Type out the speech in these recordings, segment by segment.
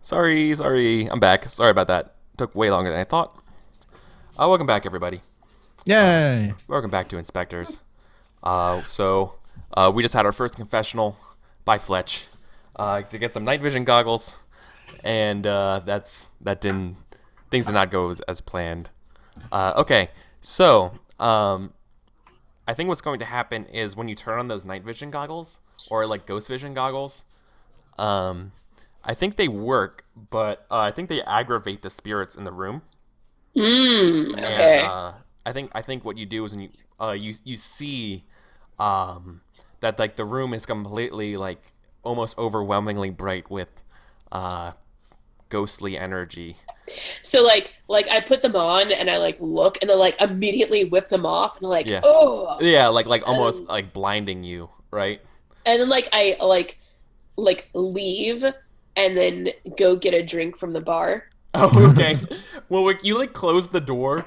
Sorry, I'm back. Sorry about that. Took way longer than I thought. Welcome back, everybody. Yay! Welcome back to Inspectors. We just had our first confessional by Fletch to get some night vision goggles, and things did not go as planned. Okay, so I think what's going to happen is when you turn on those night vision goggles or like ghost vision goggles, I think they work, but I think they aggravate the spirits in the room. And Okay. I think what you do is when you see that like the room is completely like almost overwhelmingly bright with uh, ghostly energy. So like I put them on and I like look and then like immediately whip them off and like Yeah, oh yeah, like almost and, like blinding you, right? and then like I like leave and then go get a drink from the bar. Oh, okay. Well, like you like close the door,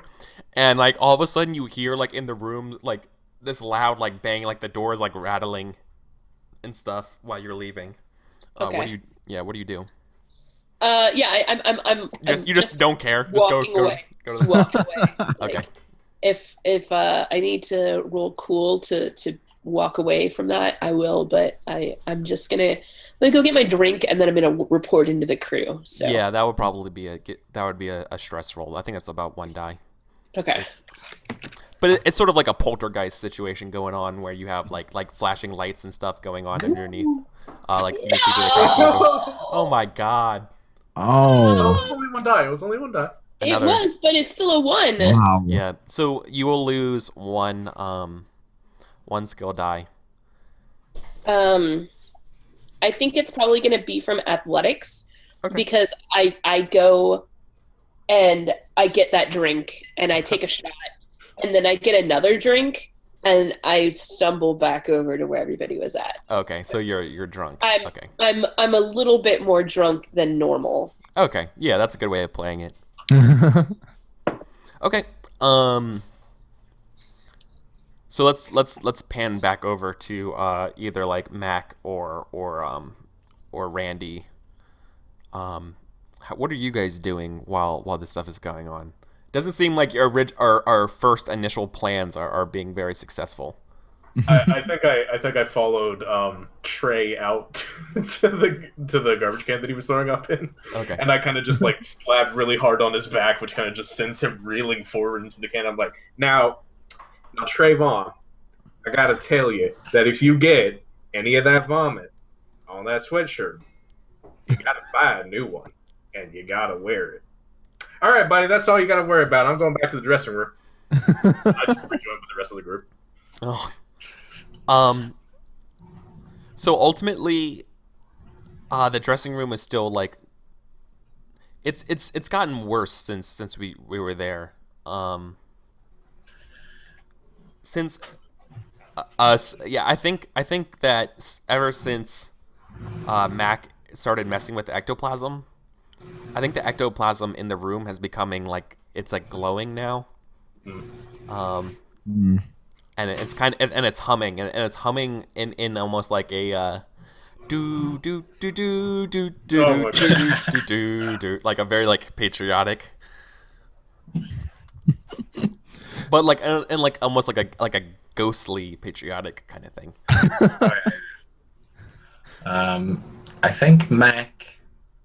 and like all of a sudden you hear like in the room like this loud like bang, like the door is like rattling and stuff while you're leaving. What do Okay. you? Yeah, what do you do? Yeah, I'm You just don't care. Just walking away. go to Just the. walking away. Okay. Like if I need to roll cool to walk away from that, I will. But I'm gonna go get my drink and then I'm gonna report into the crew. So Yeah, that would probably be a stress roll. I think that's about one die. okay. It's, but it's sort of like a poltergeist situation going on where you have like flashing lights and stuff going on underneath. Like you see through the cracks in the door. Oh my god. Oh, No, it was only one die. It was only one die. It Another. was, but it's still a one. wow. Yeah. So you will lose one skill die. Um, I think it's probably going to be from athletics Okay. because I go and I get that drink and I take a shot and then I get another drink and I stumble back over to where everybody was at. Okay. So you're drunk. I'm Okay. I'm a little bit more drunk than normal. Okay. Yeah, that's a good way of playing it. Okay. So let's pan back over to either like Mac or Randy. What are you guys doing while this stuff is going on? Doesn't seem like our first initial plans are being very successsul. I think I followed Trey out to the garbage can that he was throwing up in, Okay. and I kind of just like slapped really hard on his back, which kind of just sends him reeling forward into the can. I'm like, now Trayvon, I gotta tell you that if you get any of that vomit on that sweatshirt, you gotta buy a new one and you gotta wear it. All right, buddy, that's all you gotta worry about. I'm going back to the dressing room. I just rejoined with the rest of the group. Oh. Um. So ultimately, the dressing room is still like it's gotten worse since we were there. Since us, yeah, I think that ever since Mac started messing with the ectoplasm, I think the ectoplasm in the room has becoming like it's like glowing now. And it's kind of and it's humming and it's humming in almost like a do do do do do do Oh do my do do do do like a very like patriotic, but like and like almost like a ghostly patriotic kind of thing. I think Mac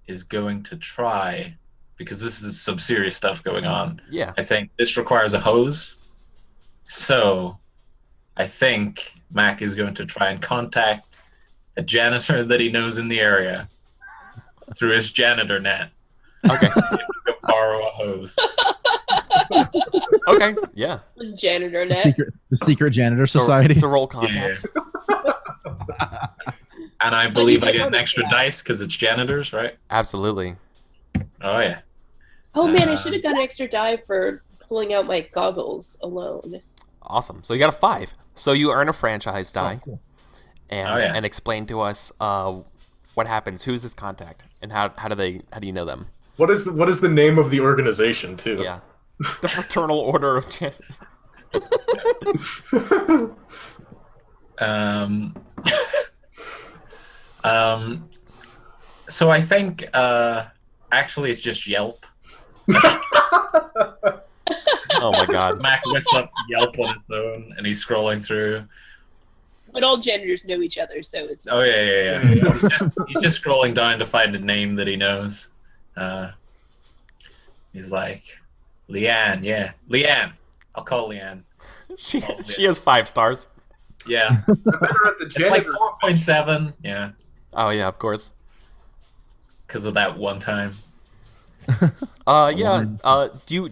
is going to try, because this is some serious stuff going on. Yeah. I think this requires a hose. So I think Mac is going to try and contact a janitor that he knows in the area through his janitor net. Okay. To borrow a hose. Okay. Yeah. Janitor The net. secret janitor So, society. so roll contacts. And I believe I get an extra dice because it's janitors, right? Absolutely. Oh, yeah. Oh man, I should have got an extra die for pulling out my goggles alone. Awesome. So you got a 5. So you earn a franchise die, cool. and Oh, yeah. and explain to us what happens. Who's this contact, and how do you know them? What is the name of the organization too? Yeah. The Fraternal Order of Janitors. So I think Actually, it's just Yelp. Oh my god. Mac whips up Yelp on his phone, and he's scrolling through. But all janitors know each other, so it's Oh yeah. He's just scrolling down to find a name that he knows. He's like, Leanne, yeah, Leanne. I'll call Leanne. She has 5 stars. Yeah, Better at the it's like janitor. 4.7. Yeah, Oh yeah, of course. because of that one time. Yeah. Do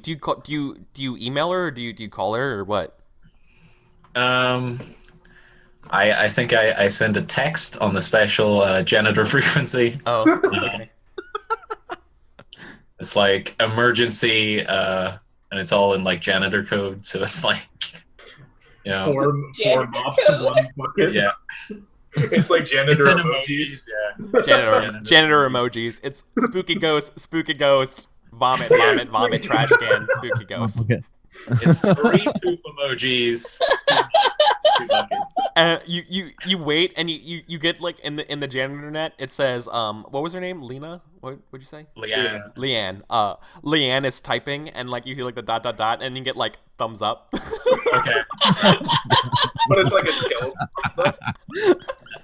you email her or do you call her or what? I think I send a text on the special janitor frequency. Oh, okay. It's like emergency, and it's all in like janitor code. So it's like, you know, Four Janitor mops, code. 1 bucket. yeah, It's like janitor it's in emojis. emojis. Yeah, Janitor emojis. It's spooky ghost, vomit, trash can, spooky ghost. Okay. it's 3 poop emojis. 2 buckets. And you wait and you get like in the janitor net it says what was her name? Lena? What would you say? Leanne. Leanne. Leanne is typing and like you hear like the ... and you get like thumbs up. Okay. But it's like a skeleton.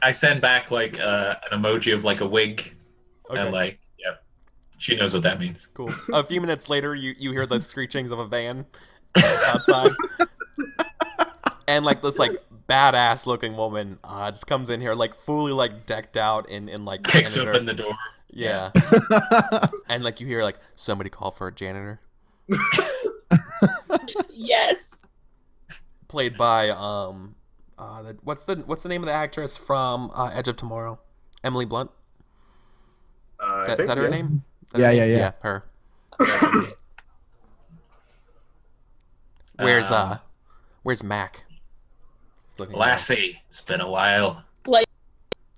I send back like an emoji of like a wig, Okay. and like, yep, she knows what that means. Cool. A few minutes later you hear the screechings of a van outside. And like this like badass looking woman just comes in here like fully like decked out in like Kicks janitor. open the door. Yeah. And like you hear like somebody call for a janitor. yes. Played by what's the name of the actress from Edge of Tomorrow? Emily Blunt. Is that her name? Is that her Yeah, name? yeah. her. Where's Mac? He's looking Lassie, it's been a while.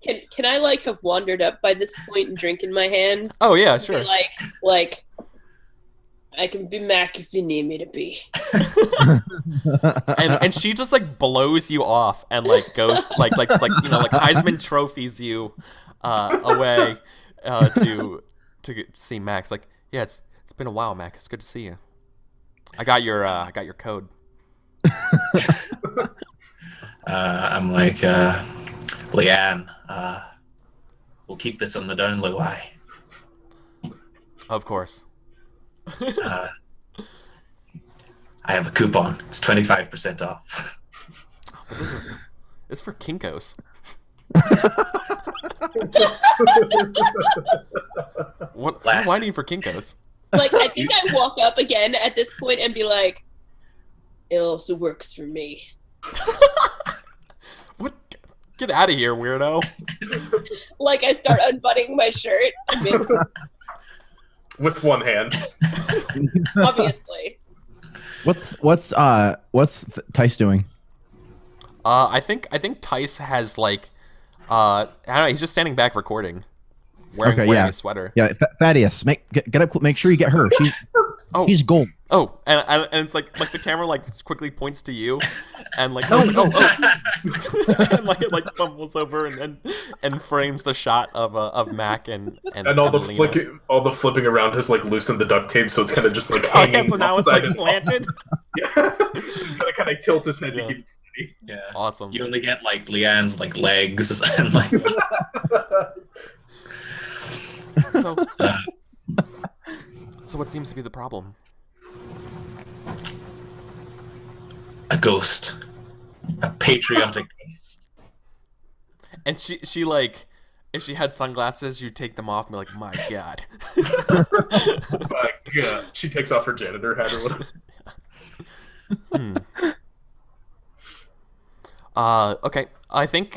Can I like have wandered up by this point and drink in my hand? Oh yeah, Be sure. Like I can be Mac if you need me to be. And she just like blows you off and like goes like just like you know like Heisman trophies you away to see Max. Like yeah, it's been a while, Mac. It's good to see you. I got your code. I'm like, Leanne, we'll keep this on the down low. Of course. I have a coupon. It's 25% off. But it's for Kinkos. What do I need for Kinkos? Like I think I walk up again at this point and be like, it also works for me. What? Get out of here, weirdo. Like I start unbuttoning my shirt. I mean, With 1 hand. obviously. What's Tice doing? I think Tice has like I don't know, he's just standing back recording. Wearing a sweater. Yeah, Thaddeus, get up. Make sure you get her. She's gold. Oh, and it's like the camera like quickly points to you, and like oh, and like it like fumbles over and frames the shot of Mac and all the Lena. all the flipping around has like loosened the duct tape, so it's kind of just like Oh, hanging. yeah, so now it's upside like and slanted. Yeah. So he's gonna kind of tilt his head to keep it steady. Yeah. Awesome. You only get like Leanne's like legs and like. So what seems to be the problem? A ghost. A patriotic ghost. And she like, if she had sunglasses, you'd take them off and be like, my God. Yeah. She takes off her janitor hat or whatever. Okay. I think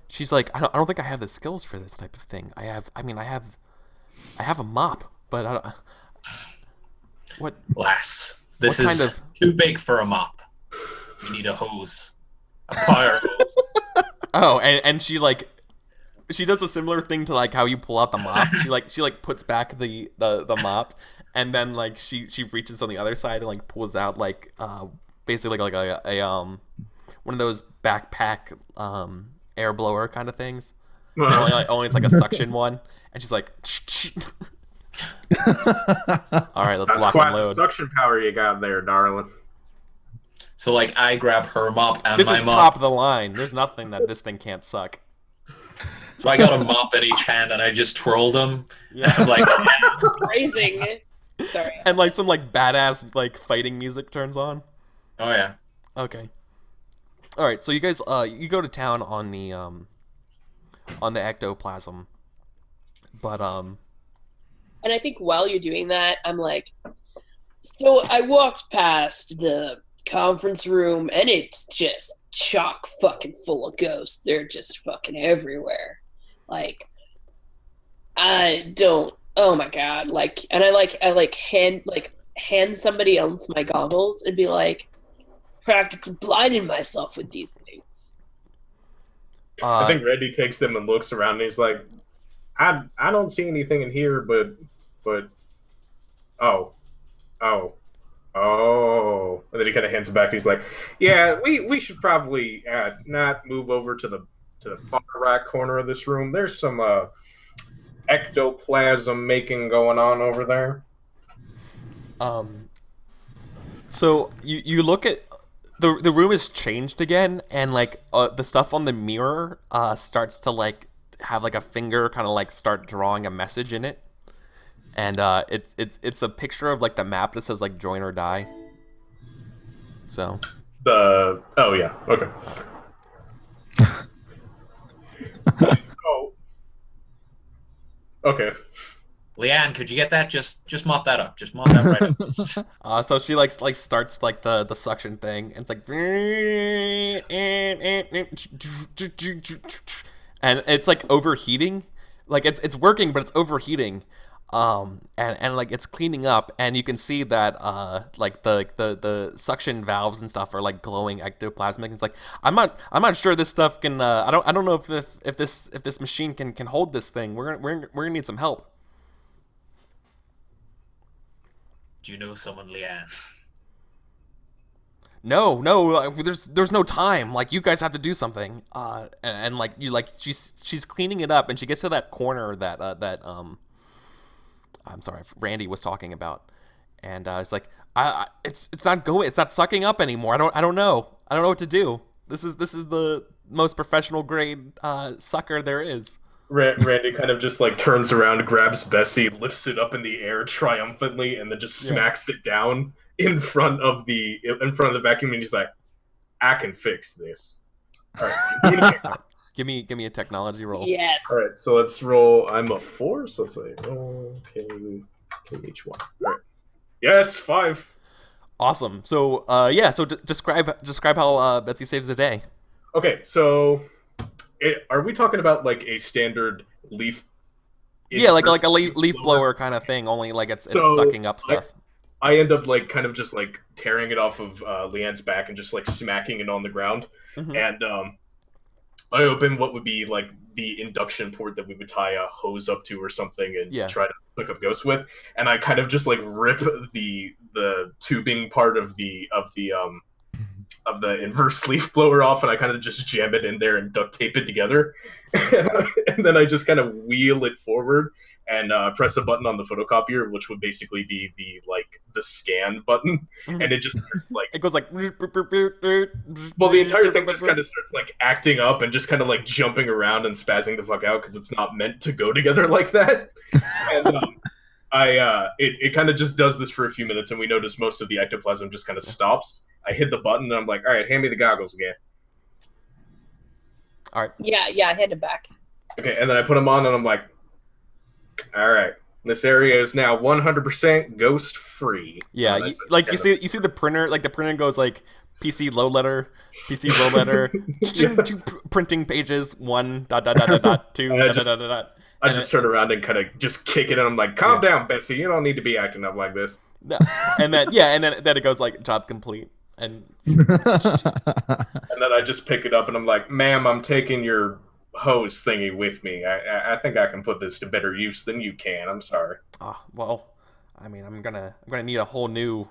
she's like, I don't think I have the skills for this type of thing. I have a mop, but I don't. What? Lass, this What is kind of- too big for a mop. You need a hose. A fire hose. Oh, and she like, she does a similar thing to like how you pull out the mop. She puts back the mop, and then like she reaches on the other side and like pulls out like basically like a one of those backpack air blower kind of things. only it's like a suction one, and she's like, all right, let's That's lock quite and the load. suction power you got there, darling. So like I grab her mop and This my is mop. top of the line. There's nothing that this thing can't suck. So I got a mop in each hand and I just twirl them. Yeah. And like Phrasing. Sorry. And like some like badass like fighting music turns on. oh yeah. Okay. All right, so you guys you go to town on the ectoplasm. But And I think while you're doing that, I'm like, so I walked past the conference room and it's just chock fucking full of ghosts. They're just fucking everywhere. Like, I don't, oh my God. Like, and I hand somebody else my goggles and be like, practically blinding myself with these things. I think Randy takes them and looks around and he's like, I don't see anything in here, but oh. And then he kind of hands it back. He's like, yeah, we should probably not move over to the far right corner of this room. There's some ectoplasm making going on over there. So you look at the room is changed again, and like the stuff on the mirror starts to like have like a finger kind of like start drawing a message in it, and it's a picture of like the map that says like join or die. So Oh yeah, okay. So, okay. Leanne, could you get that? Just mop that up. Just mop that right up. So she like starts like the suction thing, and it's like, and it's like overheating, like it's working, but it's overheating, and like it's cleaning up, and you can see that like the suction valves and stuff are like glowing ectoplasmic. It's like I'm not sure this stuff can. I don't know if this machine can hold this thing. We're gonna need some help. Do you know someone, Leanne? No, there's no time. Like you guys have to do something. And like you like she's cleaning it up, and she gets to that corner that I'm sorry, Randy was talking about, and it's like it's not sucking up anymore. I don't know what to do. This is the most professional grade sucker there is. Randy kind of just like turns around, grabs Bessie, lifts it up in the air triumphantly, and then just smacks it down in front of the vacuum, and he's like, "I can fix this." All right, so give me a technology roll. Yes. all right, so let's roll. I'm a 4, so let's say KH1. Right. Yes, 5. Awesome. So so describe how Betsy saves the day. Okay, so are we talking about like a standard leaf? Yeah, like a leaf blower kind of thing. Only like it's sucking up stuff. I end up like kind of just like tearing it off of Leanne's back and just like smacking it on the ground. Mm-hmm. And I open what would be like the induction port that we would tie a hose up to or something and try to hook up ghosts with. And I kind of just like rip the tubing part of the inverse leaf blower off, and I kind of just jam it in there and duct tape it together. And then I just kind of wheel it forward and press a button on the photocopier, which would basically be the scan button. Mm-hmm. And it just starts like it goes like well, the entire thing just kind of starts like acting up and just kind of like jumping around and spazzing the fuck out because it's not meant to go together like that. And it kind of just does this for a few minutes, and we notice most of the ectoplasm just kind of stops. I hit the button and I'm like, all right, hand me the goggles again. All right. Yeah, I hand it back. Okay, and then I put them on and I'm like, all right, this area is now 100% ghost free. Yeah, you see the printer, like the printer goes like PC low letter, printing pages 1 ... 2 ... I just turn around and kind of just kick it, and I'm like, calm down, Bessie, you don't need to be acting up like this. No. And then it goes like job complete. And then I just pick it up and I'm like, ma'am, I'm taking your hose thingy with me. I think I can put this to better use than you can. I'm sorry. Well, I mean, I'm gonna need a whole new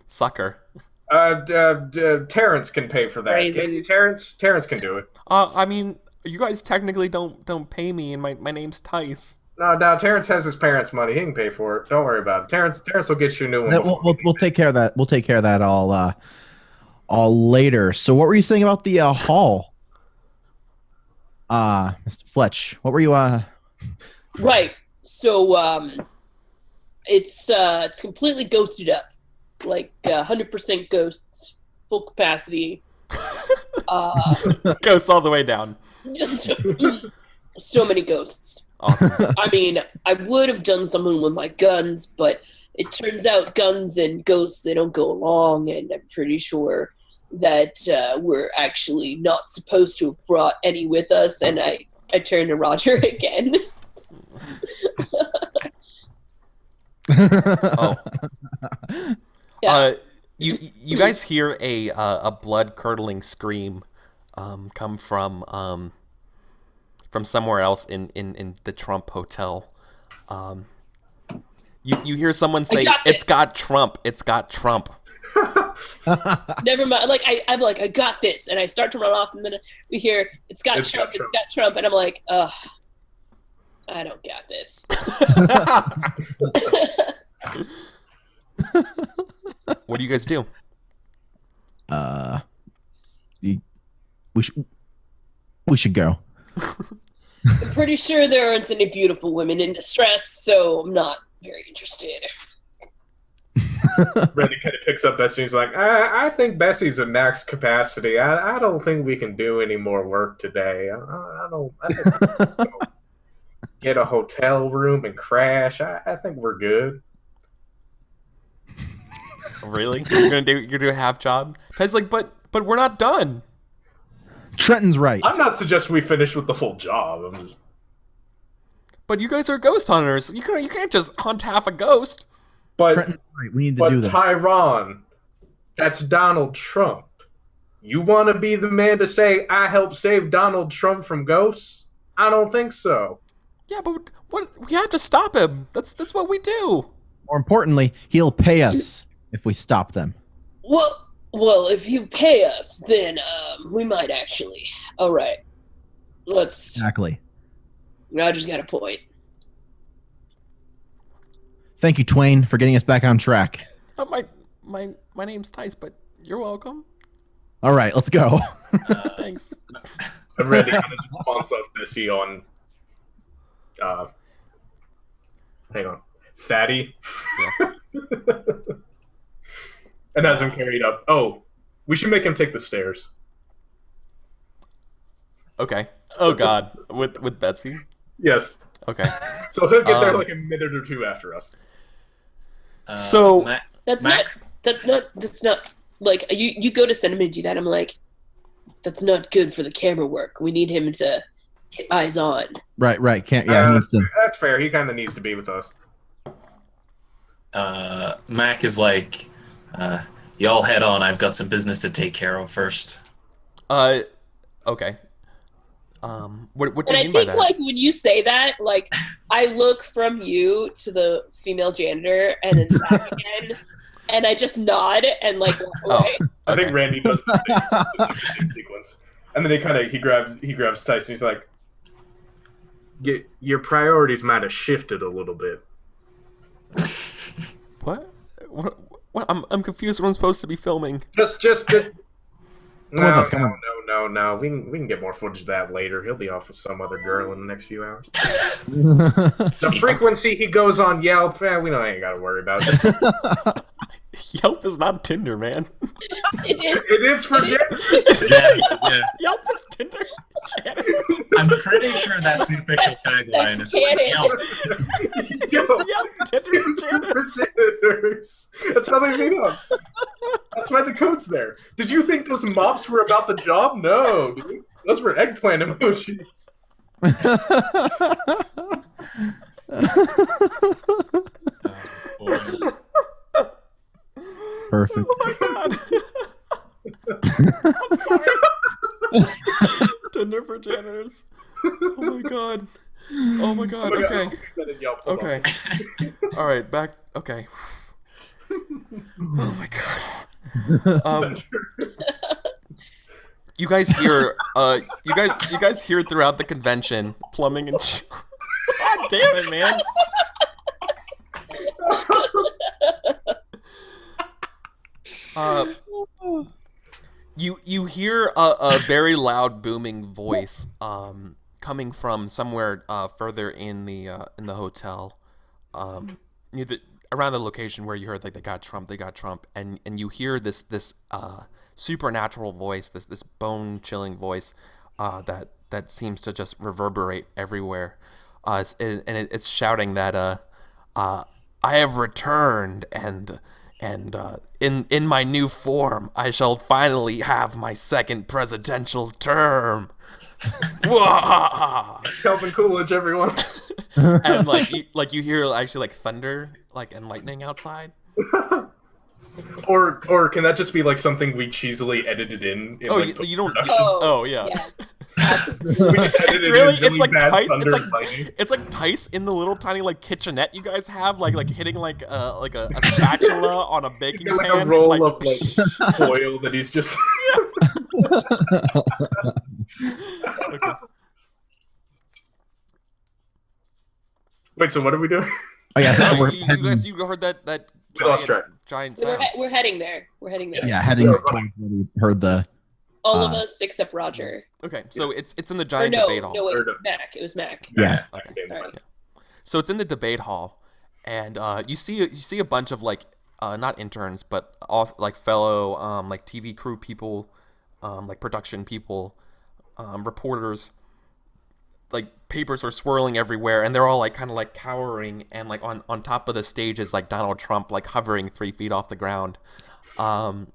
sucker. Terrence can pay for that. Crazy. Terrence can do it. I mean, you guys technically don't pay me, and my name's Tice. No, Terrence has his parents' money. He can pay for it. Don't worry about it. Terrence will get you a new one. We'll take care of that. We'll take care of that all later. So what were you saying about the hall? Mr. Fletch, what were you Right. So it's completely ghosted up, like 100% ghosts, full capacity. Ghosts all the way down. Just so many ghosts. Awesome. I mean, I would have done something with my guns, but it turns out guns and ghosts, they don't go along, and I'm pretty sure that we're actually not supposed to have brought any with us, and I turned to Roger again. Oh. Yeah. You guys hear a blood curdling scream come from somewhere else in the Trump Hotel. You hear someone say, "It's got Trump. It's got Trump." Never mind. Like I'm like, I got this, and I start to run off, and then we hear, "It's got Trump. It's got Trump," and I'm like, ugh, I don't got this. What do you guys do? We should go. I'm pretty sure there aren't any beautiful women in distress, so I'm not very interested. Randy kind of picks up Bessie. He's like, I think Bessie's at max capacity. I don't think we can do any more work today. I think let's go get a hotel room and crash. I think we're good. Really? You're gonna do a half job? Ty's like, but we're not done. Trenton's right. I'm not suggesting we finish with the whole job. I'm just. But you guys are ghost hunters. You can't just hunt half a ghost. But Trenton's right. We need to do that. Tyron, that's Donald Trump. You want to be the man to say I helped save Donald Trump from ghosts? I don't think so. Yeah, but what? We have to stop him. That's what we do. More importantly, he'll pay us if we stop them. Well, if you pay us, then we might actually. All right, let's. Exactly. Roger's got a point. Thank you, Twain, for getting us back on track. My name's Tice, but you're welcome. All right, let's go. Thanks. And Randy kind of just bounces off Bessie on. Hang on, Fatty. Yeah. And has him carried up. Oh, we should make him take the stairs. Okay. Oh God, with Betsy. Yes. Okay. So he'll get there like a minute or two after us. So That's not like you go to send him to do that. I'm like, that's not good for the camera work. We need him to get eyes on. Right. Can't. Yeah, he needs to. That's fair. He kind of needs to be with us. Mac is like, y'all head on. I've got some business to take care of first. Okay. What do you mean by that? And I think, like, when you say that, like, I look from you to the female janitor and then back again, and I just nod and, like, walk away. I think Randy does the same sequence. And then he grabs Tyson. He's like, your priorities might have shifted a little bit. What? I'm confused. What I'm supposed to be filming? Just on. No. We can get more footage of that later. He'll be off with some other girl in the next few hours. The frequency he goes on Yelp, we ain't got to worry about it. Yelp is not Tinder, man. It is for janitors. Yeah. Yelp is Tinder. I'm pretty sure that's the official tagline. That's canon. Yelp Tinder for janitors. That's how they meet up. That's why the code's there. Did you think those mops were about the job? No, dude. Those were eggplant emojis. Perfect. Oh my God. I'm sorry. Tinder for janitors. Oh my god. Oh my god. Okay. Okay. All right. Back. Okay. Oh my god. You guys hear you guys hear throughout the convention plumbing and God damn it, man. You hear a very loud booming voice coming from somewhere further in the hotel, near the around the location where you heard like they got Trump, and you hear this supernatural voice, this bone chilling voice that seems to just reverberate everywhere, it's shouting that I have returned, and in my new form I shall finally have my second presidential term. It's Calvin Coolidge, everyone. And you hear actually like thunder and lightning outside. Or can that just be like something we cheesily edited in like, you don't. production? Oh yeah. Yes. We just edited It's really in like bad Tice. thunder and lightning. It's like Tice in the little tiny like kitchenette you guys have, like hitting like a spatula on a baking Like pan. a roll of like foil that he's just. Okay. Wait, so what are we doing? Oh yeah, so we're you heading, guys, you heard that We lost track. giant So sound. we're heading there. We're heading there. yeah heading. Yeah, towards where we heard the. All of us except Roger. Okay, so it's in the Or giant no, debate hall. no, wait, Or no. Mac. It was Mac. Yeah. Next Okay, game. Sorry. So it's in the debate hall, and you see a bunch of like not interns, but also like fellow like TV crew people, like production people, reporters. Like papers are swirling everywhere, and they're all like kind of like cowering, and like on top of the stage is like Donald Trump like hovering 3 feet off the ground, and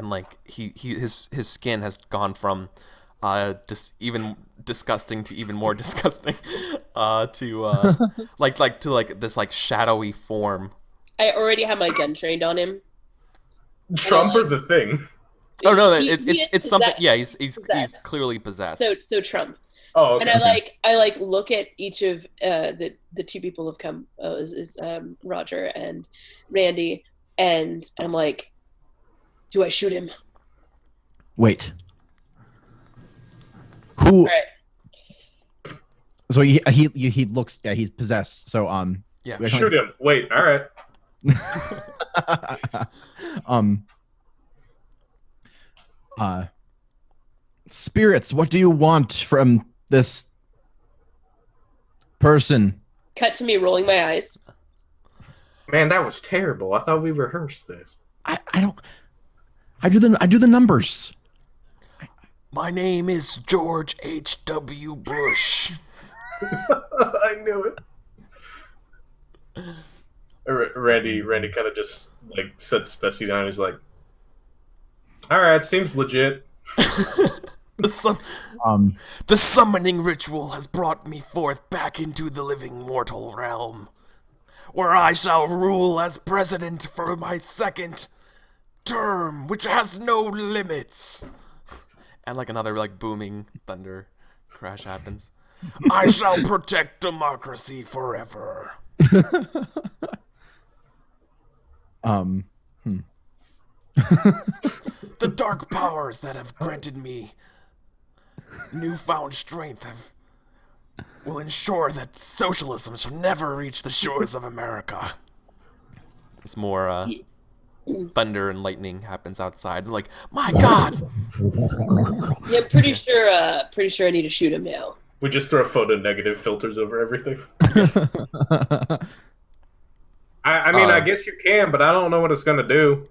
like his skin has gone from just even disgusting to even more disgusting, to like this like shadowy form. I already have my gun trained on him. Trump or the thing? Oh no, He is it's something. possessed. Yeah, he's Possessed. clearly possessed. So Trump. Oh, okay. And I look at each of the two people who've come. Is Roger and Randy, and I'm like, do I shoot him? Wait. Who? All right. So he looks. Yeah, he's possessed. So Yeah. we're Shoot him. Wait, all right. Spirits, what do you want from this person? Cut to me rolling my eyes. Man, that was terrible. I thought we rehearsed this. I don't. I do the numbers. My name is George H.W. Bush. I knew it. Randy kind of just like sets Bessie down. He's like, "All right, seems legit." The summoning ritual has brought me forth back into the living mortal realm, where I shall rule as president for my second term, which has no limits. And like another like booming thunder crash happens. I shall protect democracy forever. The dark powers that have granted me newfound strength will ensure that socialism shall never reach the shores of America. It's more thunder and lightning happens outside. And like, my God! Yeah, pretty sure I need to shoot him now. We just throw photo negative filters over everything. I mean, I guess you can, but I don't know what it's gonna do.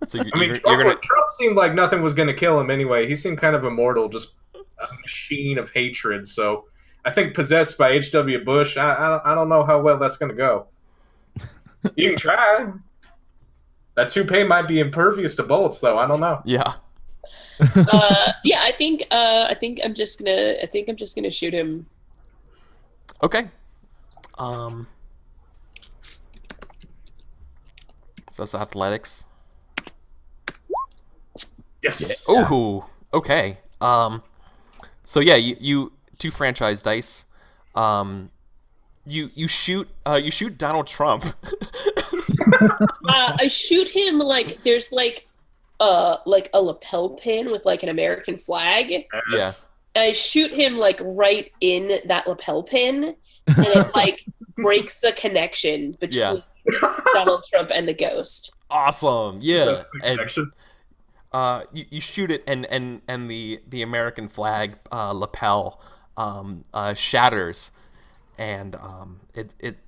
So I mean, Trump seemed like nothing was gonna kill him anyway. He seemed kind of immortal, just a machine of hatred. So I think possessed by H.W. Bush, I don't know how well that's gonna go. You can try. That toupee might be impervious to bullets, though. I don't know. Yeah. Yeah, I think I'm just gonna shoot him. Okay. So that's athletics. Yes. Ooh. Okay. So yeah, you two franchise dice. You shoot Donald Trump. I shoot him like there's like like a lapel pin with like an American flag. Yes. And I shoot him like right in that lapel pin, and it like breaks the connection between Donald Trump and the ghost. Awesome. Yeah. That's the connection. You shoot it, and the American flag lapel shatters, and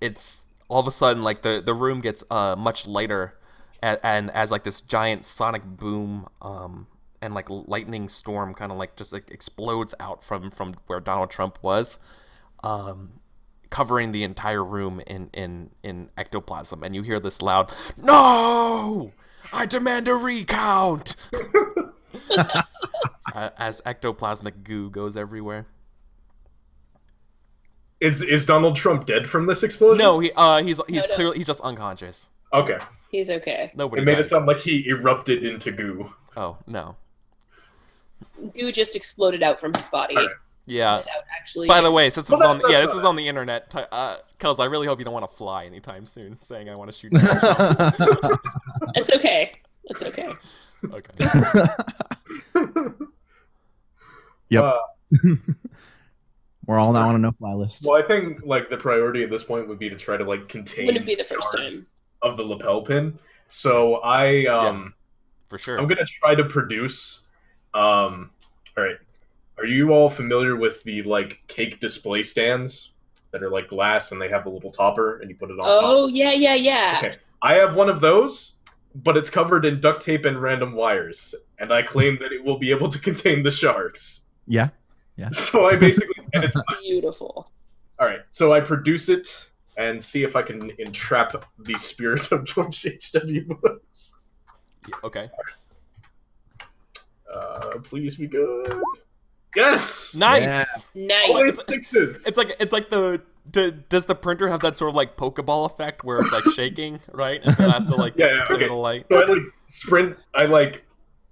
it's all of a sudden like the room gets much lighter, and as like this giant sonic boom and like lightning storm kind of like just like explodes out from where Donald Trump was, covering the entire room in ectoplasm, and you hear this loud "No! I demand a recount!" As ectoplasmic goo goes everywhere. Is Donald Trump dead from this explosion? No, he's clearly he's just unconscious. Okay. He's okay. Nobody. It made dies. it sound like he erupted into goo. Oh no. Goo just exploded out from his body. Right. Yeah. Without actually. By the way, since this is on that's on the internet, Kels, I really hope you don't want to fly anytime soon, saying I want to shoot Donald Trump. It's okay. It's okay. Okay. Yep. We're all now on a no-fly list. Well, I think like the priority at this point would be to try to like contain. Wouldn't be the first time of the lapel pin. So for sure. I'm gonna try to produce. All right. Are you all familiar with the like cake display stands that are like glass and they have the little topper and you put it on top? Oh yeah. Okay. I have one of those, but it's covered in duct tape and random wires, and I claim that it will be able to contain the shards. Yeah. So I basically and it's Beautiful. all right. So I produce it and see if I can entrap the spirit of George H.W. Bush. Okay. Please be good. Yes. Nice. Nice. Always sixes. It's like does the printer have that sort of like Pokeball effect where it's like shaking, right? And it has to like clear okay. the light. So I like sprint.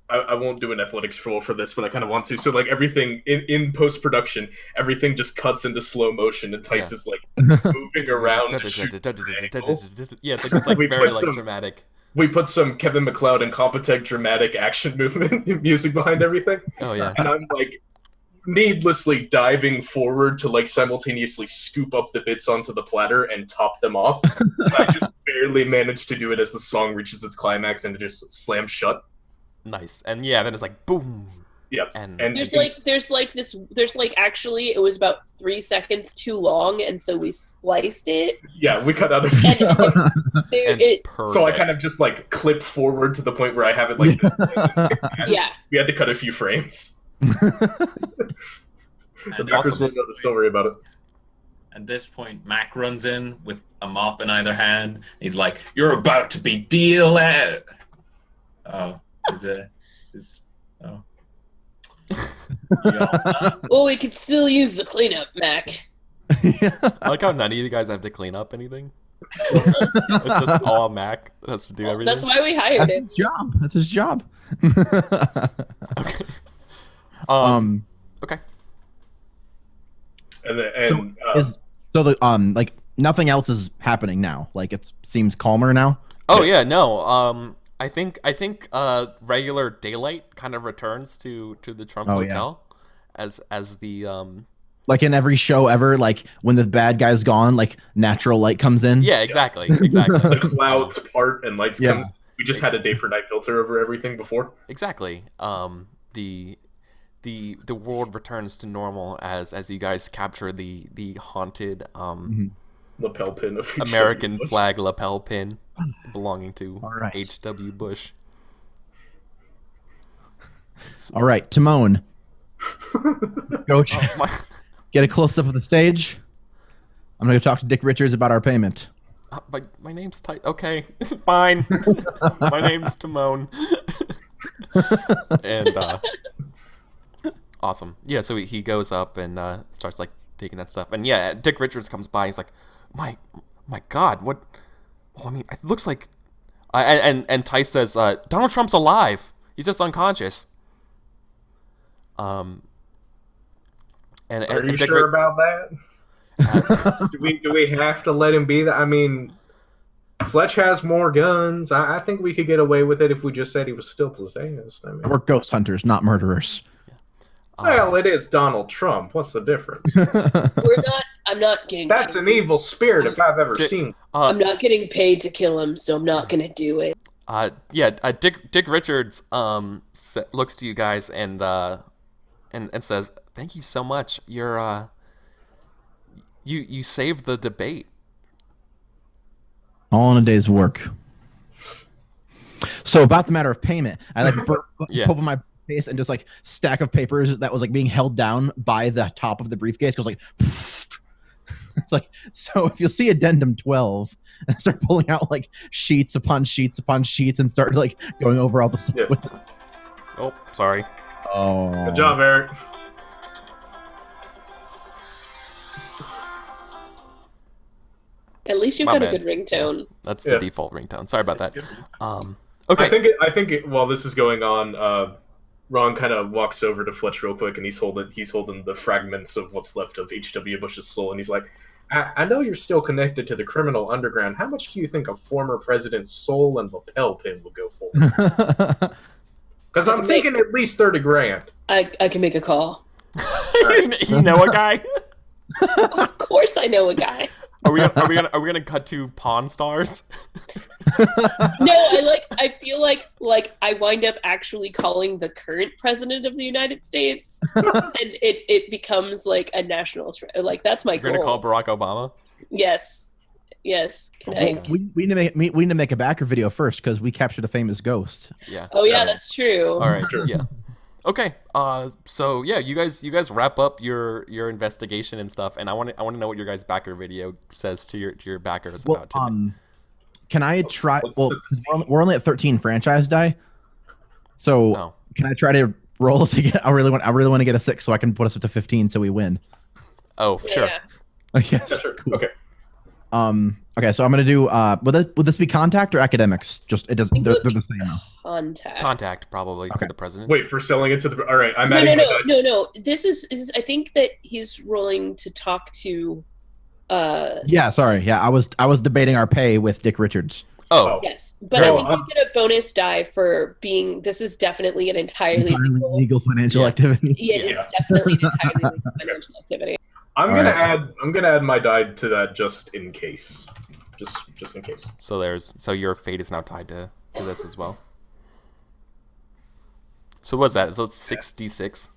I won't do an athletics roll for this, but I kind of want to. So like everything in post production, everything just cuts into slow motion, and Tice is like moving around to shoot triangles. Yeah, it's like this like very like dramatic. We put some Kevin MacLeod incompetent dramatic action movement music behind everything. Oh yeah. And I'm like needlessly diving forward to like simultaneously scoop up the bits onto the platter and top them off. And I just barely managed to do it as the song reaches its climax and it just slams shut. Nice. And yeah, then it's like boom. Yep. And there's actually it was about 3 seconds too long, and so we spliced it. Yeah, we cut out a few. So I kind of just like clip forward to the point where I have it like yeah. We had to cut a few frames. The backers will notice, don't worry about it. At this point, Mac runs in with a mop in either hand. He's like, "You're about to be deal out." Oh, oh. Well, we could still use the cleanup, Mac. I like how none of you guys have to clean up anything. It's just all Mac that has to do everything. That's why we hired him. That's his job. Okay. Okay. And like nothing else is happening now. Like it seems calmer now. Oh yeah, no. I think regular daylight kind of returns to the Trump Hotel as the like in every show ever, like when the bad guy's gone, like natural light comes in. Yeah, exactly. The clouds part and lights comes. We just had a day for night filter over everything before. Exactly. The world returns to normal as you guys capture the haunted lapel pin of American flag lapel pin belonging to right. H.W. Bush. All right, Timon. Go get a close up of the stage. I'm gonna go talk to Dick Richards about our payment. My name's Ty. Okay, fine. My name's Timon. And awesome. Yeah, so he goes up and starts like taking that stuff. And yeah, Dick Richards comes by. He's like, my God, what? Well, I mean, it looks like. And Tice says, Donald Trump's alive. He's just unconscious. And are you sure about that? Do we have to let him be that? I mean, Fletch has more guns. I think we could get away with it if we just said he was still possessed. I mean, We're ghost hunters, not murderers. well, it is Donald Trump. What's the difference? I'm not getting. That's an evil spirit if I've ever seen. I'm not getting paid to kill him, so I'm not gonna do it. Dick Richards looks to you guys and says, "Thank you so much. You're you saved the debate." All in a day's work. So about the matter of payment, I like open my face and just like stack of papers that was like being held down by the top of the briefcase goes like. It's like, so if you'll see addendum 12 and start pulling out like sheets upon sheets upon sheets and start like going over all the stuff with it. Oh, sorry. Oh, Good job, Eric. At least you've My got a bad. good ringtone. That's the default ringtone. Sorry about that. Okay. Okay. I think while this is going on, Ron kind of walks over to Fletch real quick, and he's holding the fragments of what's left of H.W. Bush's soul, and he's like, I know you're still connected to the criminal underground. How much do you think a former president's soul and lapel pin would go for? Because I'm thinking at least 30 grand. I can make a call. You know a guy? Of course, I know a guy. Are we gonna cut to Pawn Stars? No, I feel like I wind up actually calling the current president of the United States, and it becomes like a national like that's my goal. You're gonna call Barack Obama? Yes. Can we need to make a backer video first because we captured a famous ghost. Yeah. Oh yeah, that's true. All right. Yeah. Okay. So yeah, you guys wrap up your investigation and stuff, and I want to know what your guys' backer video says to your backers about today. Can I try? Well, we're only at 13 franchise die, so can I try to roll to get? I really want to get a 6 so I can put us up to 15 so we win. Oh, sure. Yeah. I guess. Yeah, sure. Okay. Okay, so I'm gonna do. Would this be contact or academics? Just it does. They're the same. Contact probably for the president. Wait, for selling it to the. All right, I'm No. Dice. This is. I think that he's rolling to talk to. Yeah, sorry. Yeah, I was debating our pay with Dick Richards. Oh. Yes, but I think you get a bonus die for being. This is definitely an entirely legal financial activity. Yeah, it is definitely an entirely legal financial activity. I'm gonna add my die to that just in case. Just in case. So your fate is now tied to this as well. So what's that? So it's 66.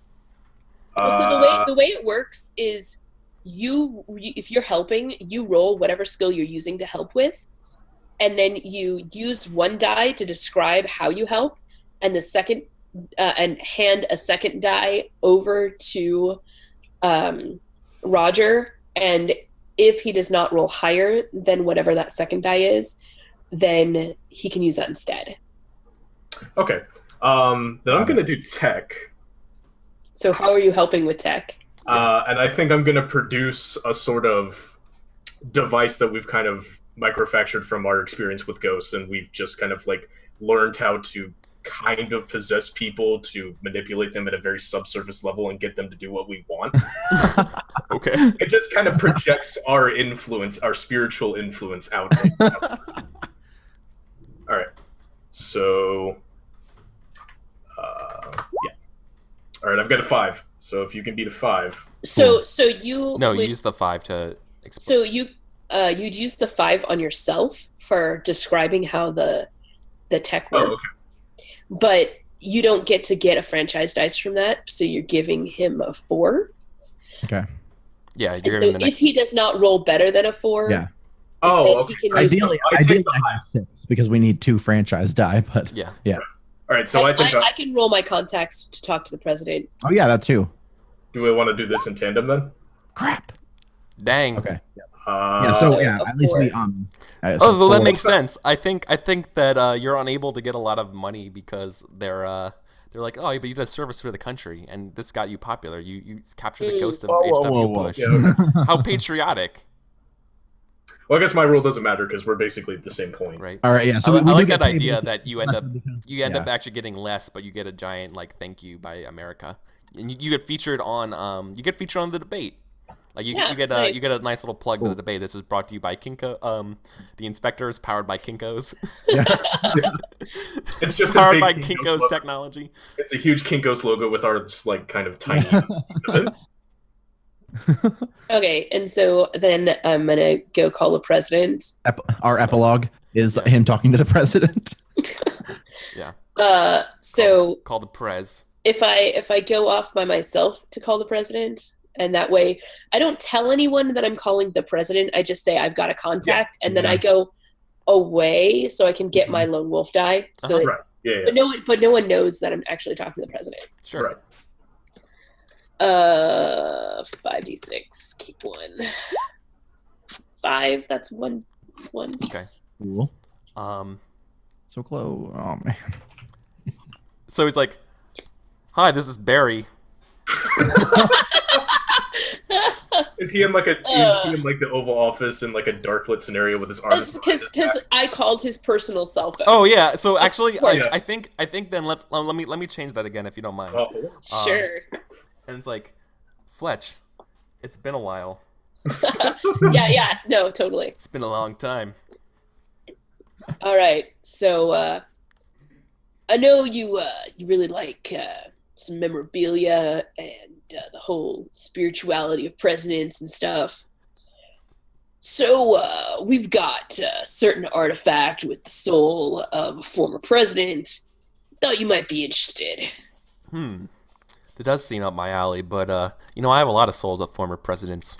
So the way it works is you if you're helping, you roll whatever skill you're using to help with, and then you use one die to describe how you help, and the second and hand a second die over to Roger, and if he does not roll higher than whatever that second die is, then he can use that instead. Okay. Then I'm gonna do tech. So how are you helping with tech? And I think I'm gonna produce a sort of device that we've kind of microfactured from our experience with ghosts, and we've just kind of like learned how to kind of possess people to manipulate them at a very subsurface level and get them to do what we want. Okay. It just kind of projects our influence, our spiritual influence out. All right. So, yeah. All right, I've got a 5. So if you can beat a 5. So you No, you use the 5 to explain. So you'd use the 5 on yourself for describing how the tech works. Oh, okay. But you don't get to get a franchise dice from that, so you're giving him a 4. Okay. Yeah, And you're so in the if next. he does not roll better than a 4, Yeah. Oh, then okay. he can use Ideally, I take the I have 6 because we need 2 franchise die. But Yeah. All right, so I take I can roll my contacts to talk to the president. oh yeah, that too. Do we want to do this in tandem then? Crap. Dang. Okay. Uh, Yeah. So a yeah, at least we 4. so Oh, well, that 4. makes sense. I think that you're unable to get a lot of money because they're like, oh, but you did a service for the country, and this got you popular. You captured the ghost of H.W. Bush. Yeah, okay. How patriotic, Well, I guess my rule doesn't matter because we're basically at the same point. right? All right. Yeah. So I we do like get that paid idea because- that you end up Yeah. actually getting less, but you get a giant like thank you by America, and you get featured on the debate. You Yeah, get nice. you get a nice little plug to the debate. This was brought to you by the Inspectors, powered by Kinko's. It's just powered a by big Kinko's logo. technology. It's a huge Kinko's logo with our like kind of tiny. Okay, and so then I'm gonna go call the president. Our epilogue is him talking to the president. Yeah. So call the prez. if I go off by myself to call the president, and that way I don't tell anyone that I'm calling the president. I just say I've got a contact, and then I go away so I can get my lone wolf die. So, Right. Yeah. but no one knows that I'm actually talking to the president. Sure. Right. 5d6. Keep 1. 5. That's one. Okay. Cool. So close. Oh man. So he's like, "Hi, this is Barry." Is he in like the Oval Office in like a dark lit scenario with his arms? Because I called his personal cell phone. Oh yeah. So actually, Yes. I think then let me change that again if you don't mind. Sure. And it's like, Fletch, it's been a while. Yeah. No, totally. It's been a long time. All right. So I know you really like some memorabilia and the whole spirituality of presidents and stuff. So we've got a certain artifact with the soul of a former president. Thought you might be interested. It does seem up my alley, but I have a lot of souls of former presidents.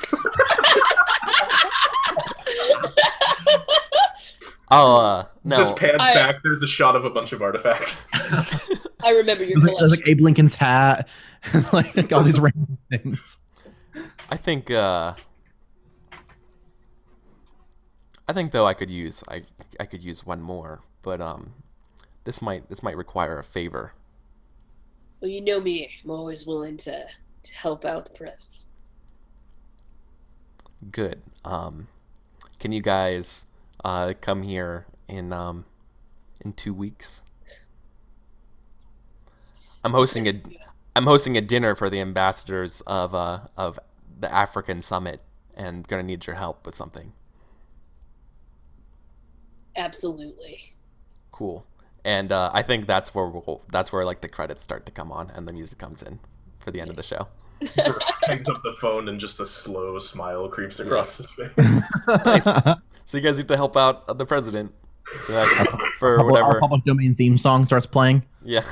No. Just pans back. There's a shot of a bunch of artifacts. I remember your collection. There's like Abe Lincoln's hat, and like all these random things. I think though I could use one more, but this might require a favor. Well, you know me. I'm always willing to help out the press. Good. Can you guys come here in 2 weeks? I'm hosting a dinner for the ambassadors of the African Summit, and gonna need your help with something. Absolutely. Cool. And I think that's where like the credits start to come on and the music comes in for the end of the show. Hangs up the phone and just a slow smile creeps across his face. Nice. So you guys get to help out the president for whatever. Our public domain theme song starts playing. Yeah.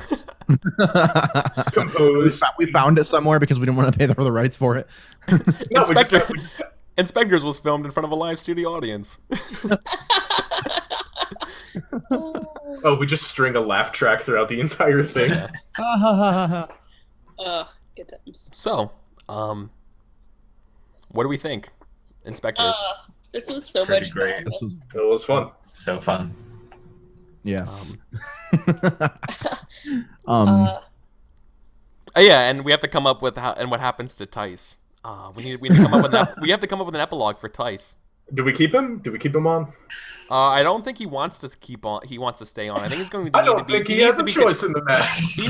Compose. We found it somewhere because we didn't want to pay for the rights for it. No, Inspectors was filmed in front of a live studio audience. Oh, we just string a laugh track throughout the entire thing. Yeah. Good times. So, what do we think, Inspectors? This was so Pretty much great. fun. It was fun. So fun. Yes. Yeah, and we have to come up with what happens to Tice. We have to come up with an epilogue for Tice. Do we keep him? Do we keep him on? I don't think he wants to keep on. He wants to stay on. I think he's going to. I don't think he has a choice in the match. He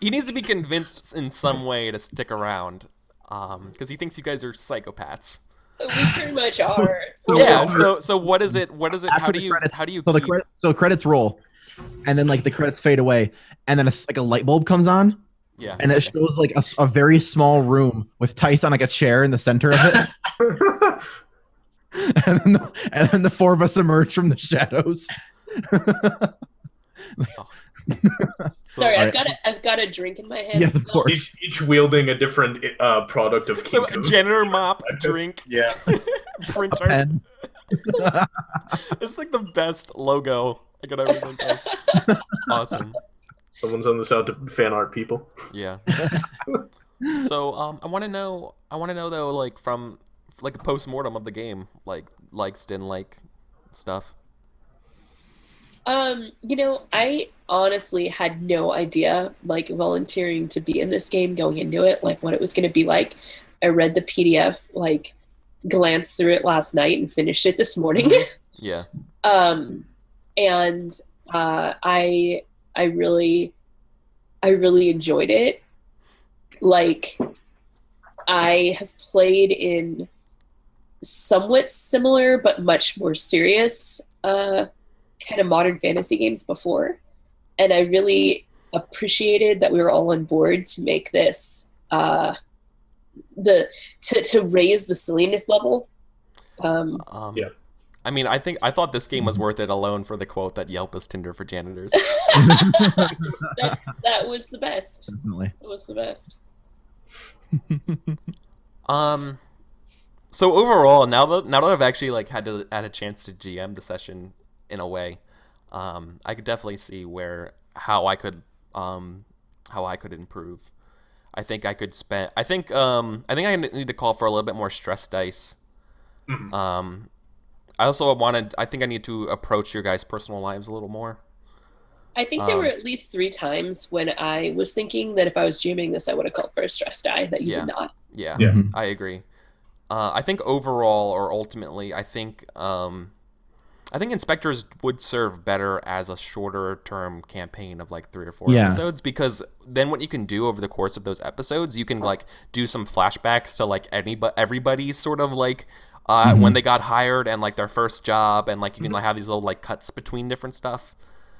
needs to be convinced in some way to stick around, because he thinks you guys are psychopaths. We pretty much are. Yeah. So what is it? How do you? So credits roll, and then like the credits fade away, and then like a light bulb comes on. Yeah. And it shows like a very small room with Tice on like a chair in the center of it. and then the four of us emerge from the shadows. Sorry, I've got a drink in my hand. Yes, of course. Each wielding a different product of So Kinko's. janitor, mop, drink, Yeah. printer. And It's like the best logo I could ever think of. Awesome. Someone's on this out to fan art people. Yeah. So I want to know though, like from like a post-mortem of the game, like likes, didn't like stuff. I honestly had no idea, like, volunteering to be in this game going into it, like what it was going to be like. I read the PDF, like glanced through it last night and finished it this morning. Yeah. And I really enjoyed it. Like, I have played in somewhat similar but much more serious kind of modern fantasy games before, and I really appreciated that we were all on board to make this to raise the silliness level. Yeah. I mean, I thought this game was worth it alone for the quote that Yelp is Tinder for janitors. that was the best. Definitely. It was the best. So overall, now that I've actually like had a chance to GM the session in a way, I could definitely see how I could improve. I think I could spend. I think I need to call for a little bit more stress dice. Mhm. I think I need to approach your guys' personal lives a little more. I think there were at least 3 times when I was thinking that if I was GMing this, I would have called for a stress die that you did not. Yeah, Yeah. I agree. I think overall, or ultimately, I think Inspectres would serve better as a shorter term campaign of like 3 or 4 episodes, because then what you can do over the course of those episodes, you can like do some flashbacks to like everybody's sort of like when they got hired and like their first job, and like you can like have these little like cuts between different stuff.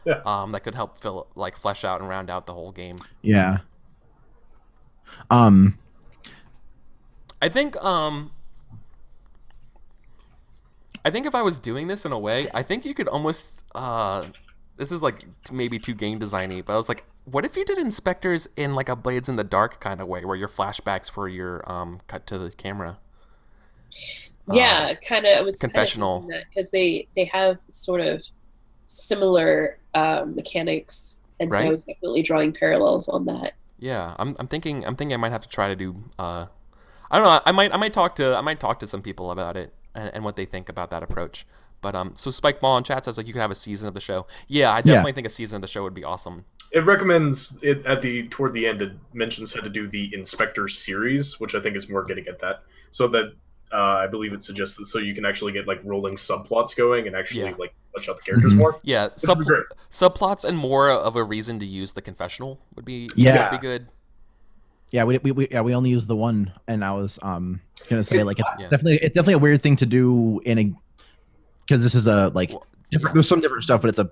Yeah. That could help flesh out and round out the whole game. Yeah. I think if I was doing this in a way, I think you could almost this is like maybe too game designy, but I was like, what if you did Inspectres in like a Blades in the Dark kind of way, where your flashbacks were your cut to the camera? Yeah, kind of. I was confessional, because they have sort of similar mechanics, and so I was definitely drawing parallels on that. Yeah, I'm thinking I might have to try to do. I don't know. I might talk to some people about it and what they think about that approach. But so Spike Ball in chat says like you could have a season of the show. Yeah, I definitely think a season of the show would be awesome. It recommends it toward the end. It mentions how to do the Inspector series, which I think is more getting at that. So that I believe it suggests that so you can actually get like rolling subplots going and actually like flesh out the characters more. Yeah, subplots and more of a reason to use the confessional would be good. Yeah, we only used the one, and I was gonna say like it's definitely a weird thing to do because this is a like there's some different stuff, but it's a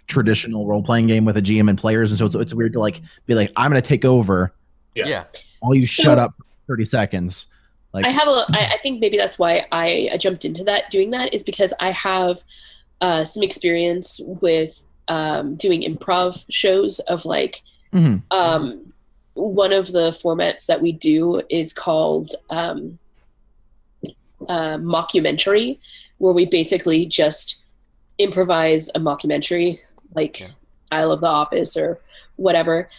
traditional role playing game with a GM and players, and so it's weird to like be like, I'm gonna take over. Yeah. While you shut up for 30 seconds. Like I think maybe that's why I jumped into doing that is because I have some experience with doing improv shows of like one of the formats that we do is called mockumentary, where we basically just improvise a mockumentary, like I Love the Office or whatever.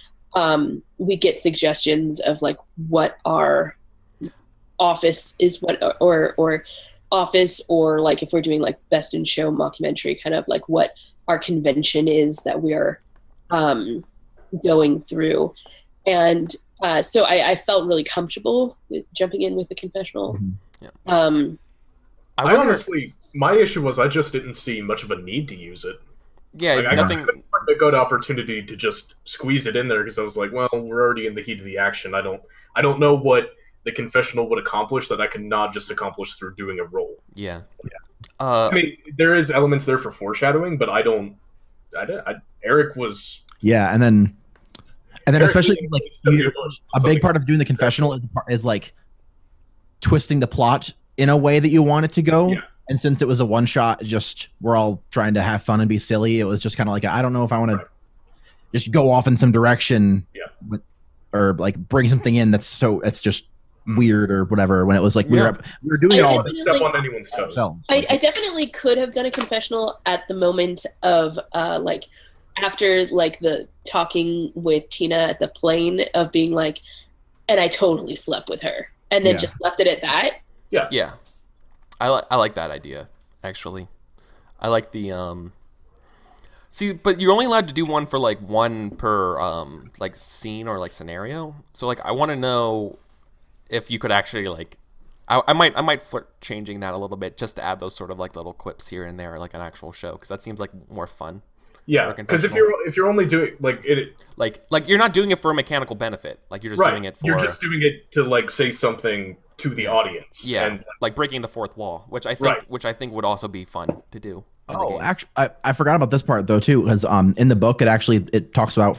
We get suggestions of like what our Office is, or Office, or like if we're doing like Best in Show mockumentary, kind of like what our convention is that we are going through. And so I felt really comfortable with jumping in with the confessional. I honestly, my issue was I just didn't see much of a need to use it. Yeah, like, nothing. I couldn't find a good opportunity to just squeeze it in there because I was like, well, we're already in the heat of the action. I don't know what the confessional would accomplish that I could not just accomplish through doing a role. Yeah. I mean, there is elements there for foreshadowing, but Eric was. Yeah, and then especially like a big part of doing the confessional is like twisting the plot in a way that you want it to go. Yeah. And since it was a one shot, just we're all trying to have fun and be silly. It was just kind of like, I don't know if I want to just go off in some direction, or like bring something in that's just weird or whatever. When it was like we were doing it all. Step on anyone's toes. I definitely could have done a confessional at the moment of like after like the talking with Tina at the plane of being like, and I totally slept with her, and then just left it at that. Yeah. I like that idea, actually. I like the see, but you're only allowed to do one for like one per like scene or like scenario. So like I want to know if you could actually like I might flirt changing that a little bit just to add those sort of like little quips here and there like an actual show, because that seems like more fun. Yeah, because if you're only doing like it, like you're not doing it for a mechanical benefit. Like you're just doing it for. You're just doing it to like say something to the audience. Yeah, and like breaking the fourth wall, which I think would also be fun to do. Oh, actually, I forgot about this part though too, because in the book it talks about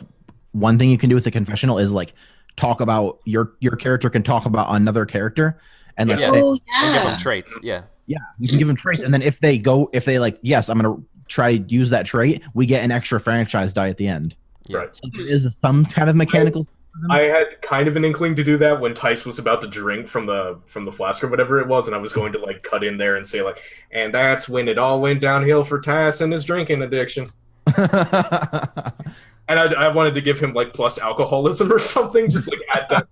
one thing you can do with the confessional is like talk about your character can talk about another character and like say, and give them traits. Yeah, you can give them traits, and then if they like yes, I'm gonna try to use that trait, we get an extra franchise die at the end. Yeah. Right. So there is some kind of mechanical. I had kind of an inkling to do that when Tice was about to drink from the flask or whatever it was, and I was going to like cut in there and say like, and that's when it all went downhill for Tice and his drinking addiction. And I wanted to give him like plus alcoholism or something, just like add that.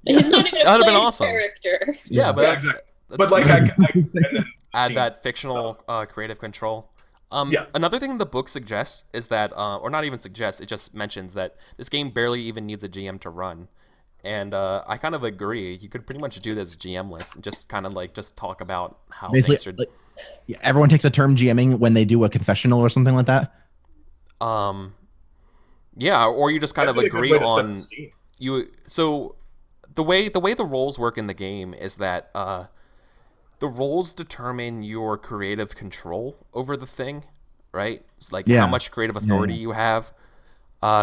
He's not even a That'd have been played awesome. character. Yeah, but exactly. But like I and then add that fictional creative control. Another thing the book suggests is that, or not even suggests, it just mentions that this game barely even needs a GM to run. And I kind of agree. You could pretty much do this GM-less and just kind of like just talk about how basically things are... like, everyone takes a term GMing when they do a confessional or something like that. Yeah, or you just kind of agree on you. So the way the roles work in the game is that the roles determine your creative control over the thing, right? It's like how much creative authority you have.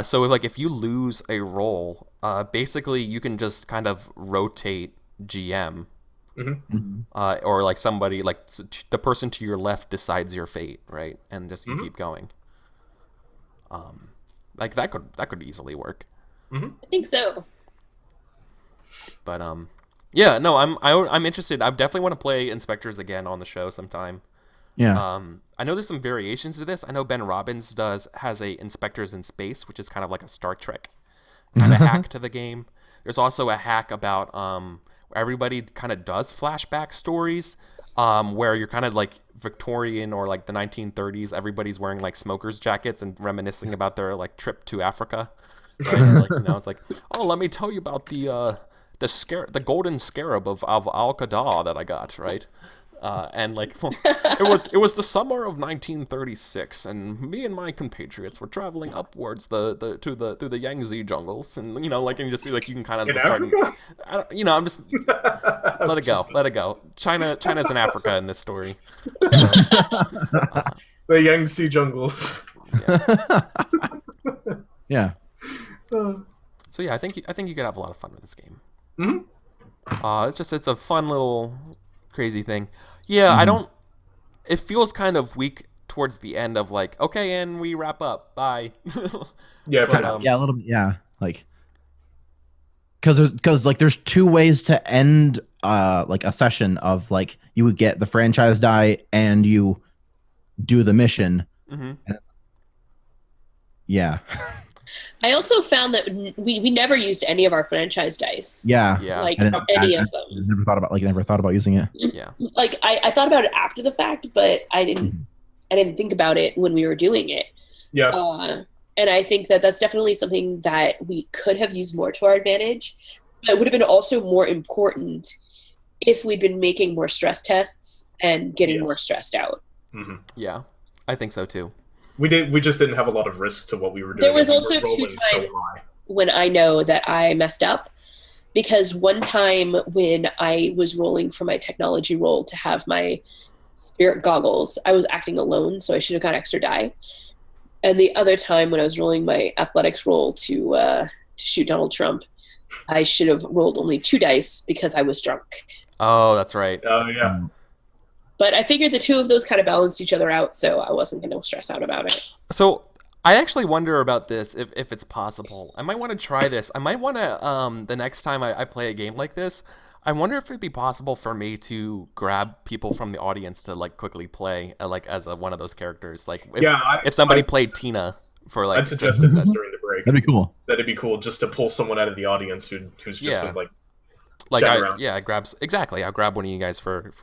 So like if you lose a role, basically you can just kind of rotate GM, or like somebody like the person to your left decides your fate, right? And just you keep going. Like that could easily work. I think so. But yeah, no, I'm interested. I definitely want to play Inspectres again on the show sometime. Yeah. I know there's some variations to this. I know Ben Robbins has a Inspectors in Space, which is kind of like a Star Trek kind of hack to the game. There's also a hack about where everybody kind of does flashback stories, where you're kind of like Victorian or like the 1930s. Everybody's wearing like smokers jackets and reminiscing about their like trip to Africa. Right? Like, let me tell you about the golden scarab of Al-Qadar that I got, right? And like it was the summer of 1936, and me and my compatriots were traveling upwards through the Yangtze jungles, and like and you just like you can kind of just start. I'm just let it go. China's in Africa in this story. The Yangtze jungles. Yeah. So yeah, I think you could have a lot of fun with this game. It's a fun little crazy thing. Yeah, I don't. It feels kind of weak towards the end of like, okay, and we wrap up. Bye. Yeah, but, a little bit. Yeah, like because like there's two ways to end like a session of like you would get the franchise die and you do the mission. Yeah. I also found that we never used any of our franchise dice. Yeah. Like any of them. Never thought about using it. Yeah. Like I thought about it after the fact, but I didn't think about it when we were doing it. Yeah. And I think that that's definitely something that we could have used more to our advantage. But it would have been also more important if we'd been making more stress tests and getting more stressed out. Yeah, I think so too. We just didn't have a lot of risk to what we were doing. There was also 2 times when I know that I messed up, because one time when I was rolling for my technology roll to have my spirit goggles, I was acting alone, so I should have got extra die. And the other time when I was rolling my athletics roll to shoot Donald Trump, I should have rolled only 2 dice because I was drunk. Oh, that's right. Oh, yeah. But I figured the 2 of those kind of balanced each other out, so I wasn't going to stress out about it. So I actually wonder about this, if it's possible. I might want to try this. I might want to, the next time I play a game like this, I wonder if it'd be possible for me to grab people from the audience to like quickly play like as one of those characters. Like if somebody played Tina for like... I'd suggest that during the break. That'd be cool. That'd be cool just to pull someone out of the audience who's just been like... I'll grab one of you guys for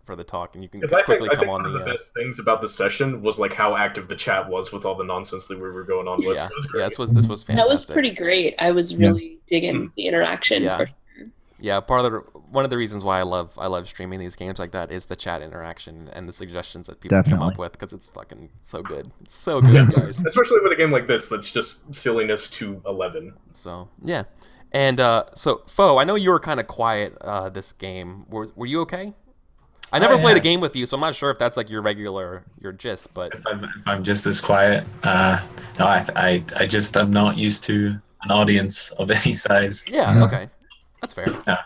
the talk, and you can quickly come on. One of the best things about the session was like how active the chat was with all the nonsense that we were going on with. Yeah, it was great. this was fantastic. That was pretty great. I was really digging the interaction. Yeah. For sure. Yeah, one of the reasons why I love streaming these games like that is the chat interaction and the suggestions that people come up with, because it's fucking so good. It's so good, guys. Especially with a game like this that's just silliness to 11. So yeah, and so Foe, I know you were kind of quiet this game. Were you okay? I never played a game with you, so I'm not sure if that's like your gist. But if I'm just this quiet, no, I just I'm not used to an audience of any size. Yeah, okay, that's fair. Yeah.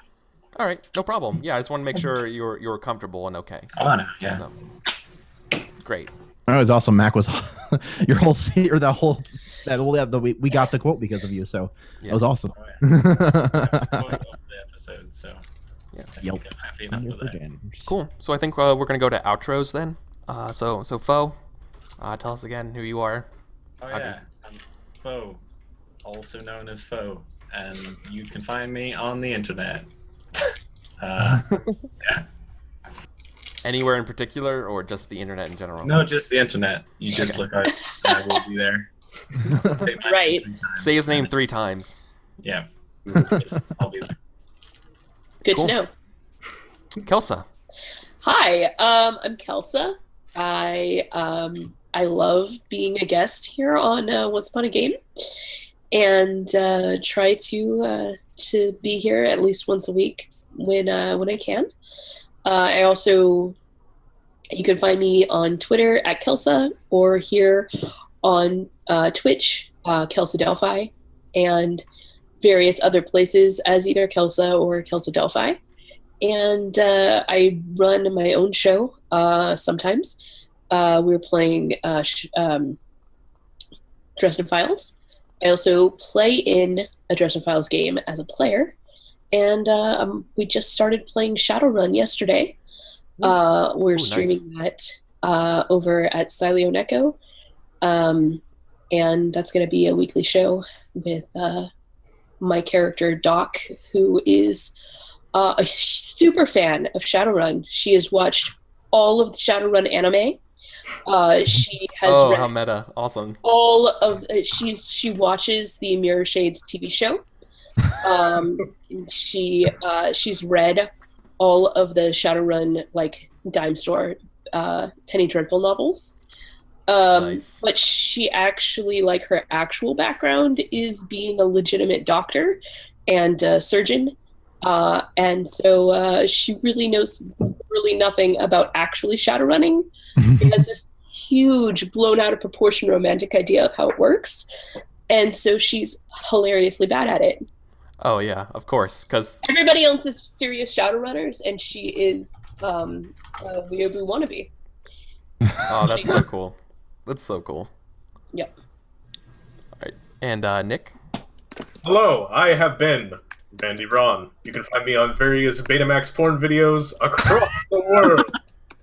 All right, no problem. Yeah, I just want to make sure you were comfortable and okay. Oh no, yeah. So, great. That was awesome. Mac was your whole or the whole we got the quote because of you, so that was awesome. Oh, yeah. The episode, so yeah. I'm happy enough with that. Cool. So I think we're gonna go to outros then. So Foe, tell us again who you are. Oh yeah, I'm Foe, also known as Foe, and you can find me on the internet. Yeah. Anywhere in particular, or just the internet in general? No, just the internet. You just look up, and I will be there. Right. Say his name 3 times. Yeah. I'll be there. Good Cool. to know. Kelsa. Hi, I'm Kelsa. I love being a guest here on Once Upon a Game, and try to be here at least once a week when I can. I also, you can find me on Twitter at Kelsa, or here on Twitch, Kelsa Delphi, and various other places as either Kelsa or Kelsa Delphi. And I run my own show sometimes. We're playing Dresden Files. I also play in a Dresden Files game as a player. And we just started playing Shadowrun yesterday. We're streaming that over at Sileo Neko. And that's going to be a weekly show with my character, Doc, who is a super fan of Shadowrun. She has watched all of the Shadowrun anime. She has read how meta. Awesome. all of she watches the Mirror Shades TV show. She's read all of the Shadowrun like dime store Penny Dreadful novels. Nice. But she actually, like, her actual background is being a legitimate doctor and surgeon. And so she really knows really nothing about actually shadowrunning. She has this huge, blown out of proportion romantic idea of how it works. And so she's hilariously bad at it. Oh, yeah, of course. Because everybody else is serious shadowrunners, and she is a weeaboo wannabe. Oh, that's so cool. That's so cool. Yep. All right. And Nick? Hello, I have been Randy Ron. You can find me on various Betamax porn videos across the world.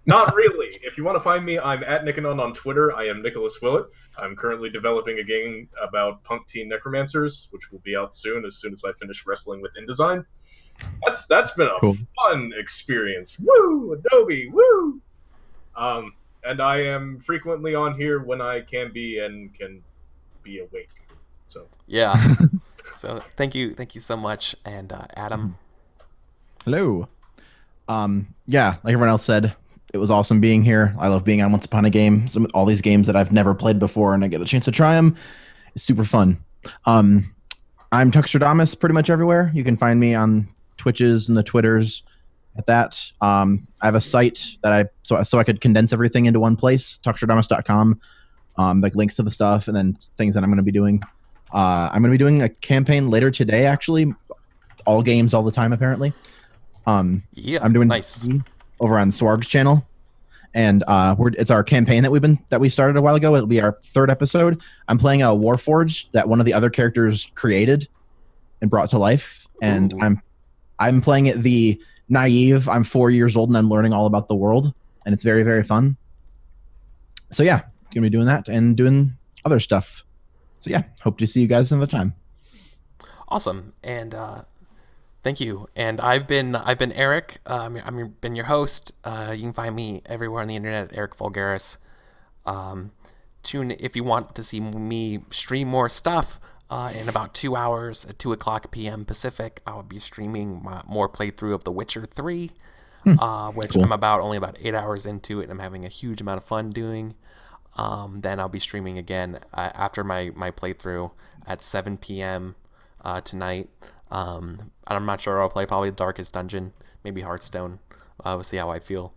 Not really. If you want to find me, I'm at Nikanon on Twitter. I am Nicholas Willett. I'm currently developing a game about punk teen necromancers, which will be out soon as I finish wrestling with InDesign. That's been a fun experience. Woo! Adobe! Woo! And I am frequently on here when I can be and can be awake. So yeah. So thank you so much. And Adam. Hello. Yeah, like everyone else said, it was awesome being here. I love being on Once Upon a Game. All these games that I've never played before, and I get a chance to try them. It's super fun. I'm Tuxtradamus pretty much everywhere. You can find me on Twitches and the Twitters at that. I have a site that so I could condense everything into one place, tuxtradamus.com. Like links to the stuff and then things that I'm going to be doing. I'm going to be doing a campaign later today, actually. All games, all the time, apparently. Yeah, I'm doing nice. Over on Swarg's channel, and it's our campaign that we started a while ago. It'll be our 3rd episode. I'm playing a Warforged that one of the other characters created and brought to life, and Ooh. I'm playing it the naive. I'm 4 years old and I'm learning all about the world, and it's very, very fun. So yeah, gonna be doing that and doing other stuff. So yeah, hope to see you guys another time. Awesome. And thank you. And I've been Eric. I've been your host. You can find me everywhere on the internet at EricVulgaris. Tune if you want to see me stream more stuff. In about 2 hours at 2 o'clock p.m. Pacific, I will be streaming more playthrough of The Witcher 3, which Cool. I'm only about 8 hours into it, and I'm having a huge amount of fun doing. Then I'll be streaming again after my playthrough at 7 p.m. Tonight. I'm not sure I'll play, probably Darkest Dungeon, maybe Hearthstone. We'll see how I feel.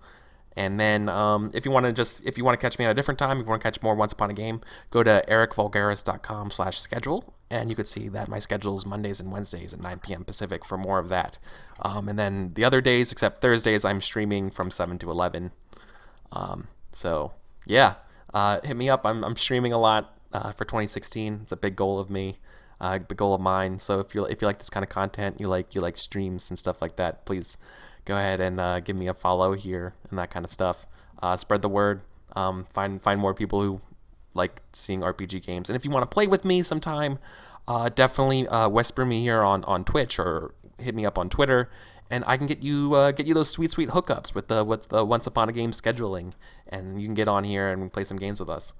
And then if you want to catch me at a different time, if you want to catch more Once Upon a Game, go to ericvulgaris.com/schedule, and you could see that my schedule is Mondays and Wednesdays at 9 p.m. Pacific for more of that. And then the other days, except Thursdays, I'm streaming from 7 to 11. So yeah, hit me up. I'm streaming a lot for 2016. It's a big goal of me, big goal of mine. So if you like this kind of content, you like streams and stuff like that, please go ahead and give me a follow here and that kind of stuff. Spread the word. Find more people who like seeing RPG games. And if you want to play with me sometime, definitely whisper me here on Twitch or hit me up on Twitter, and I can get you those sweet hookups with the Once Upon a Game scheduling, and you can get on here and play some games with us.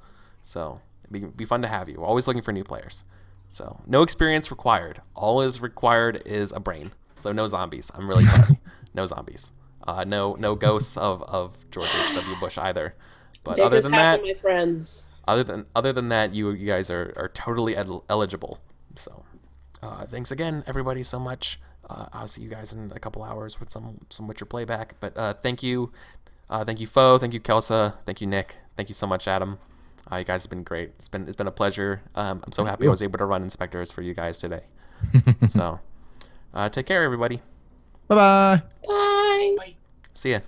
So it'd be fun to have you. Always looking for new players. So no experience required. All is required is a brain. So no zombies. I'm really sorry. No zombies. No ghosts of George H.W. Bush either. But There other goes than half that, of my friends. other than that, you guys are totally eligible. So thanks again, everybody, so much. I'll see you guys in a couple hours with some Witcher playback. But thank you, Fo, thank you, Kelsa, thank you, Nick, thank you so much, Adam. You guys have been great. It's been a pleasure. I'm so happy I was able to run Inspectres for you guys today. So take care, everybody. Bye-bye. Bye. See ya.